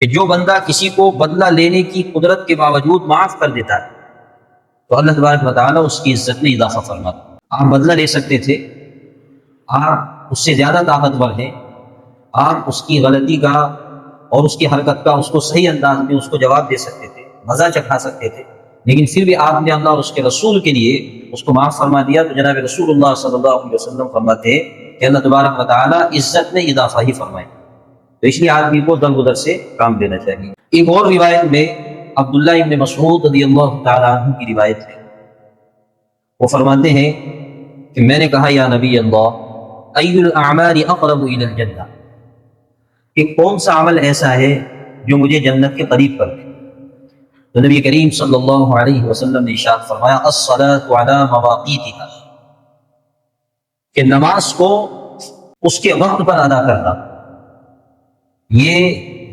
کہ جو بندہ کسی کو بدلہ لینے کی قدرت کے باوجود معاف کر دیتا ہے تو اللہ تبارک و تعالیٰ اس کی عزت میں اضافہ فرماتا ہے۔ آپ بدلہ لے سکتے تھے، آپ اس سے زیادہ طاقتور ہیں، آپ اس کی غلطی کا اور اس کی حرکت کا اس کو صحیح انداز میں اس کو جواب دے سکتے تھے، مزہ چکھا سکتے تھے، لیکن پھر بھی آپ نے اللہ اور اس کے رسول کے لیے اس کو معاف فرما دیا تو جناب رسول اللہ صلی اللہ علیہ وسلم فرماتے ہیں کہ اللہ تبارک و تعالیٰ عزت میں اضافہ ہی فرمائے۔ تو اس لیے آدمی کو درگزر سے کام لینا چاہیے۔ ایک اور روایت میں عبداللہ ابن مسعود رضی اللہ تعالیٰ عنہ کی روایت ہے، وہ فرماتے ہیں کہ میں نے کہا یا نبی اللہ ای الاعمال اقرب الی الجنہ، کہ کون سا عمل ایسا ہے جو مجھے جنت کے قریب کر دے؟ تو نبی کریم صلی اللہ علیہ وسلم نے ارشاد فرمایا الصلاۃ علی مواقیتها، کہ نماز کو اس کے وقت پر ادا کرنا یہ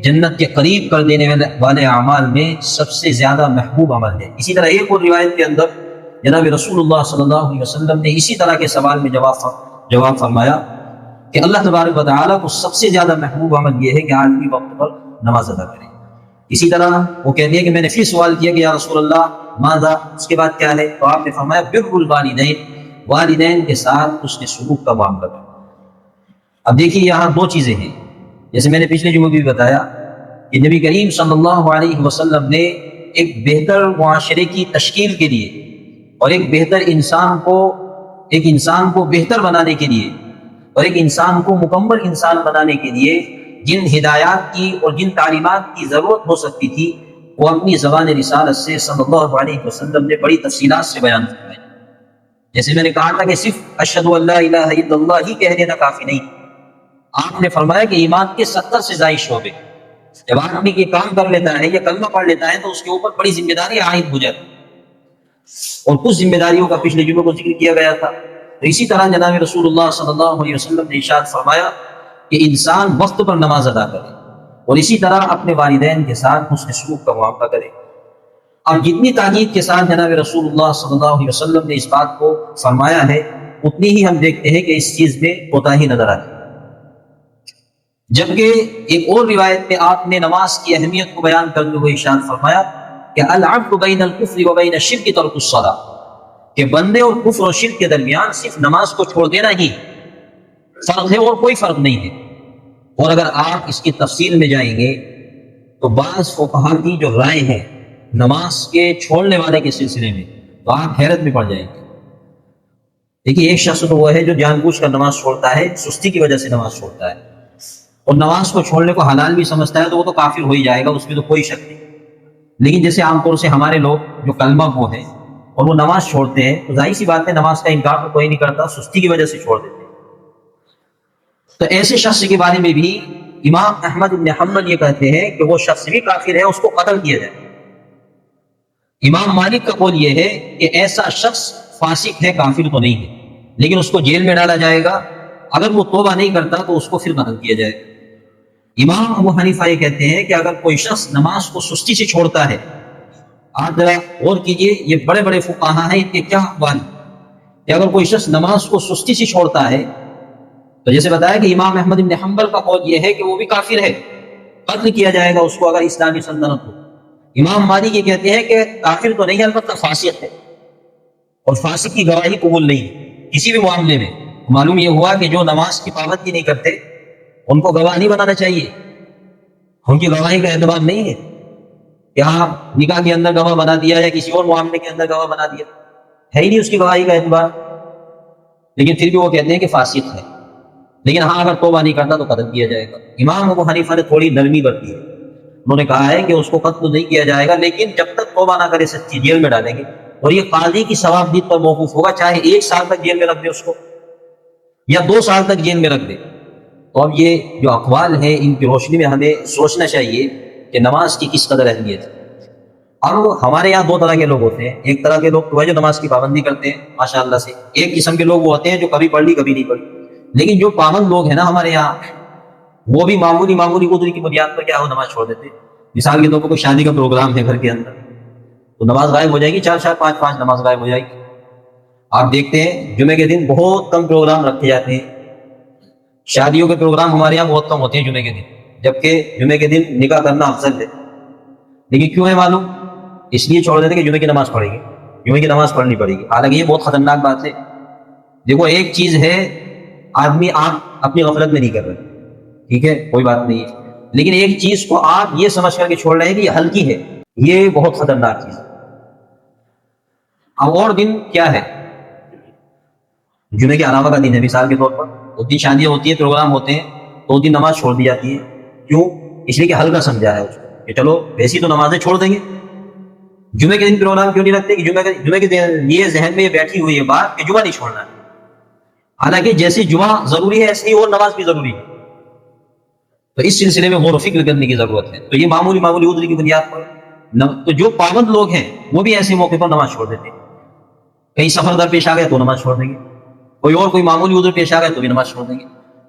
جنت کے قریب کر دینے والے اعمال میں سب سے زیادہ محبوب عمل ہے۔ اسی طرح ایک اور روایت کے اندر جناب رسول اللہ صلی اللہ علیہ وسلم نے اسی طرح کے سوال میں جواب فرمایا کہ اللہ تبارک و تعالیٰ کو سب سے زیادہ محبوب عمل یہ ہے کہ آدمی وقت پر نماز ادا کرے۔ اسی طرح وہ کہتے ہیں کہ میں نے پھر سوال کیا کہ یا رسول اللہ ماذا، اس کے بعد کیا ہے؟ تو آپ نے فرمایا بر الوالدین، والدین کے ساتھ حسن سلوک کا معاملہ کرنا۔ اب دیکھیے یہاں دو چیزیں ہیں، جیسے میں نے پچھلے جمعے بھی بتایا کہ نبی کریم صلی اللہ علیہ وسلم نے ایک بہتر معاشرے کی تشکیل کے لیے اور ایک بہتر انسان کو بہتر بنانے کے لیے اور ایک انسان کو مکمل انسان بنانے کے لیے جن ہدایات کی اور جن تعلیمات کی ضرورت ہو سکتی تھی وہ اپنی زبان رسالت سے صلی اللہ علیہ وسلم نے بڑی تفصیلات سے بیان فرمائی۔ جیسے میں نے کہا تھا کہ صرف اشہد ان لا الہ الا اللہ ہی کہہ دینا کافی نہیں، آپ نے فرمایا کہ ایمان کے 70 سے زائد شعبے، جب آدمی یہ کام کر لیتا ہے یا کلمہ پڑھ لیتا ہے تو اس کے اوپر بڑی ذمہ داری عائد ہو جاتی ہے، اور کچھ ذمہ داریوں کا پچھلے جمعے کو ذکر کیا گیا تھا۔ تو اسی طرح جناب رسول اللہ صلی اللہ علیہ وسلم نے ارشاد فرمایا کہ انسان وقت پر نماز ادا کرے اور اسی طرح اپنے والدین کے ساتھ حسن سلوک کا معاملہ کرے۔ اور جتنی تاکید کے ساتھ جناب رسول اللہ صلی اللہ علیہ وسلم نے اس بات کو فرمایا ہے اتنی ہی ہم دیکھتے ہیں کہ اس چیز میں کوتاہی نظر آتی ہے۔ جبکہ ایک اور روایت میں آپ نے نماز کی اہمیت کو بیان کرتے ہوئے ارشاد فرمایا کہ العبد بین الکفر و بین الشرک ترک الصلاۃ، کہ بندے اور کفر اور شرک کے درمیان صرف نماز کو چھوڑ دینا ہی فرق ہے اور کوئی فرق نہیں ہے۔ اور اگر آپ اس کی تفصیل میں جائیں گے تو بعض فقہا کی جو رائے ہے نماز کے چھوڑنے والے کے سلسلے میں تو آپ حیرت میں پڑ جائیں گے۔ دیکھیے ایک شخص تو وہ ہے جو جان بوجھ کر نماز چھوڑتا ہے، سستی کی وجہ سے نماز چھوڑتا ہے اور نماز کو چھوڑنے کو حلال بھی سمجھتا ہے تو وہ تو کافر ہو ہی جائے گا، اس میں تو کوئی شک نہیں۔ لیکن جیسے عام طور سے ہمارے لوگ جو کلمہ گو ہیں اور وہ نماز چھوڑتے ہیں تو ظاہر سی بات ہے نماز کا انکار تو کوئی نہیں کرتا، سستی کی وجہ سے چھوڑ دیتے ہیں۔ تو ایسے شخص کے بارے میں بھی امام احمد بن حنبل یہ کہتے ہیں کہ وہ شخص بھی کافر ہے، اس کو قتل کیا جائے۔ امام مالک کا قول یہ ہے کہ ایسا شخص فاسق ہے، کافر تو نہیں ہے، لیکن اس کو جیل میں ڈالا جائے گا، اگر وہ توبہ نہیں کرتا تو اس کو پھر قتل کیا جائے گا۔ امام ابو حنیفہ یہ کہتے ہیں کہ اگر کوئی شخص نماز کو سستی سے چھوڑتا ہے، آپ ذرا غور کیجئے یہ بڑے بڑے فقہا ہیں، ان کے کیا اقوال ہیں کہ اگر کوئی شخص نماز کو سستی سے چھوڑتا ہے تو جیسے بتایا کہ امام احمد بن حنبل کا قول یہ ہے کہ وہ بھی کافر ہے، قتل کیا جائے گا اس کو اگر اسلامی سلطنت ہو۔ امام مالک یہ کہتے ہیں کہ کافر تو نہیں البتہ فاسق ہے، اور فاسق کی گواہی قبول نہیں ہے کسی بھی معاملے میں۔ معلوم یہ ہوا کہ جو نماز کی پابندی نہیں کرتے ان کو گواہ نہیں بنانا چاہیے، ان کی گواہی کا اعتبار نہیں ہے کہ آپ نکاح کے اندر گواہ بنا دیا یا کسی اور معاملے کے اندر گواہ بنا دیا، ہے ہی نہیں اس کی گواہی کا اعتبار، لیکن پھر بھی وہ کہتے ہیں کہ فاسق ہے۔ لیکن ہاں اگر توبہ نہیں کرتا تو قتل کیا جائے گا۔ امام ابو حنیفہ نے تھوڑی نرمی برتی ہے، انہوں نے کہا ہے کہ اس کو قتل نہیں کیا جائے گا، لیکن جب تک توبہ نہ کرے سچی جیل میں ڈالیں گے، اور یہ قاضی کی ثوابدید پر موقوف ہوگا، چاہے 1 سال تک جیل میں رکھ دے اس کو یا 2 سال تک جیل میں رکھ دے۔ تو اب یہ جو اقوال ہیں ان کی روشنی میں ہمیں سوچنا چاہیے کہ نماز کی کس قدر اہمیت ہے۔ اب ہمارے یہاں 2 طرح کے لوگ ہوتے ہیں، ایک طرح کے لوگ تو ہے جو نماز کی پابندی کرتے ہیں ماشاءاللہ سے، ایک قسم کے لوگ وہ ہوتے ہیں جو کبھی پڑھ لی کبھی نہیں پڑھی۔ لیکن جو پابند لوگ ہیں نا ہمارے یہاں، وہ بھی معمولی عذر کی بنیاد پر کیا ہو نماز چھوڑ دیتے ہیں۔ مثال کے طور پر کوئی شادی کا پروگرام ہے گھر کے اندر تو نماز غائب ہو جائے گی، 4 5 نماز غائب ہو جائے گی۔ آپ دیکھتے ہیں جمعے کے دن بہت کم پروگرام رکھے جاتے ہیں، شادیوں کے پروگرام ہمارے یہاں بہت کم ہوتے ہیں جمعے کے دن، جبکہ جمعے کے دن نکاح کرنا افضل ہے. لیکن کیوں ہے معلوم؟ اس لیے چھوڑ دیتے کہ جمعے کی نماز پڑھیں گے، جمعے کی نماز پڑھنی پڑے گی. حالانکہ یہ بہت خطرناک بات ہے. دیکھو ایک چیز ہے آدمی آپ اپنی غفلت میں نہیں کر رہے، ٹھیک ہے کوئی بات نہیں ہے، لیکن ایک چیز کو آپ یہ سمجھ کر کے چھوڑ رہے ہیں کہ یہ ہلکی ہے، یہ بہت خطرناک چیز ہے. اب اور دن کیا ہے؟ جمعے کے علاوہ کا دن ہے. مثال کے طور پر اس دن شادیاں ہوتی ہیں، پروگرام ہوتے ہیں، تو اس دن نماز چھوڑ دی جاتی ہے. کیوں؟ اس لیے کہ ہلکا سمجھا ہے اس کو کہ چلو ویسی تو نمازیں چھوڑ دیں گے. جمعے کے دن پروگرام کیوں نہیں رکھتے؟ کہ جمعے کے دن یہ ذہن میں یہ بیٹھی ہوئی ہے بات کہ جمعہ نہیں چھوڑنا ہے. حالانکہ جیسے جمعہ ضروری ہے ایسے ہی اور نماز بھی ضروری ہے. تو اس سلسلے میں غور و فکر کرنے کی ضرورت ہے. تو یہ معمولی عذر کی بنیاد پر تو جو پابند لوگ ہیں وہ بھی ایسے موقع پر نماز چھوڑ دیتے ہیں. کہیں سفر در پیش آ گئے تو نماز چھوڑ دیں گے، کوئی معمولی عذر پیش آ گئے تو بھی نماز چھوڑ دیں گے.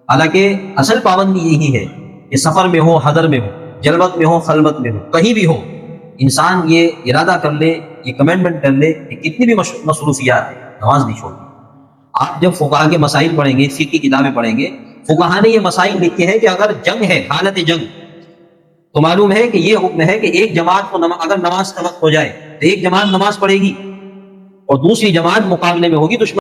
حالانکہ اصل پابندی یہی ہے کہ سفر میں ہو، حضر میں ہو، جلوت میں ہو، خلوت میں ہو، کہیں بھی ہو، انسان یہ ارادہ کر لے، یہ کمنٹمنٹ کر لے کہ کتنی بھی مصروفیات ہیں نماز نہیں چھوڑنی. آپ جب فقہا کے مسائل پڑھیں گے، فقہ کی کتابیں پڑھیں گے، فقہا نے یہ مسائل لکھے ہیں کہ اگر جنگ ہے، حالت جنگ، تو معلوم ہے کہ یہ حکم ہے کہ ایک جماعت کو اگر نماز کا وقت ہو جائے تو ایک جماعت نماز پڑھے گی اور دوسری جماعت مقابلے میں ہوگی دشمن